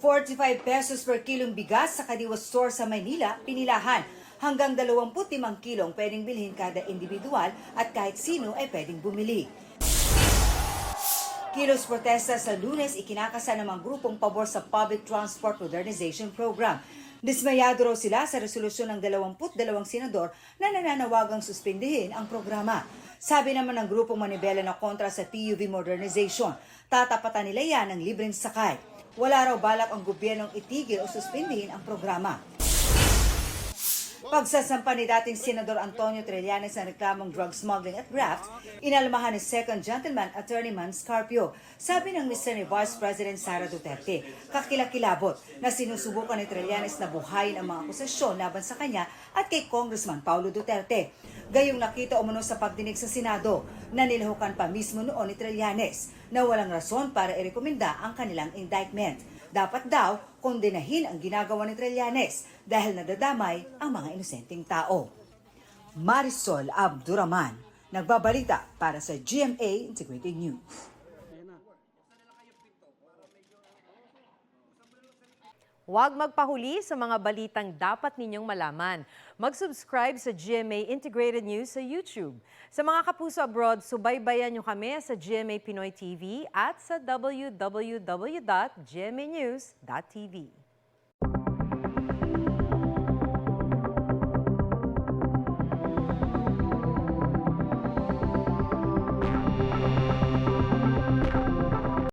45 pesos per kilong bigas sa Kadiwa Store sa Maynila, pinilahan. Hanggang 25 kilong pwedeng bilhin kada individual at kahit sino ay pwedeng bumili. Kilos protesta sa Lunes ikinakasa ng mga grupong pabor sa Public Transport Modernization Program. Dismayado raw sila sa resolusyon ng 22 senador na nananawagang suspindihin ang programa. Sabi naman ng grupong manibela na kontra sa PUV modernization, tatapatan nila yan ng libreng sakay. Wala raw balak ang gobyernong itigil o suspindihin ang programa. Pagsasampa ni dating Senador Antonio Trillanes ng reklamong drug smuggling at graft, inalmahan ni Second Gentleman Attorney Man Scarpio. Sabi ng Mr. ni Vice President Sara Duterte, kakilakilabot na sinusubukan ni Trillanes na buhayin ang mga akusasyon laban sa kanya at kay Congressman Paulo Duterte. Gayong nakita umano sa pagdinig sa Senado na nilahukan pa mismo noon ni Trillanes na walang rason para irekomenda ang kanilang indictment. Dapat daw kondenahin ang ginagawa ni Trillanes dahil nadadamay ang mga inosenteng tao. Marisol Abduraman, nagbabalita para sa GMA Integrated News. Huwag magpahuli sa mga balitang dapat ninyong malaman. Mag-subscribe sa GMA Integrated News sa YouTube. Sa mga kapuso abroad, subaybayan nyo kami sa GMA Pinoy TV at sa www.gmanews.tv.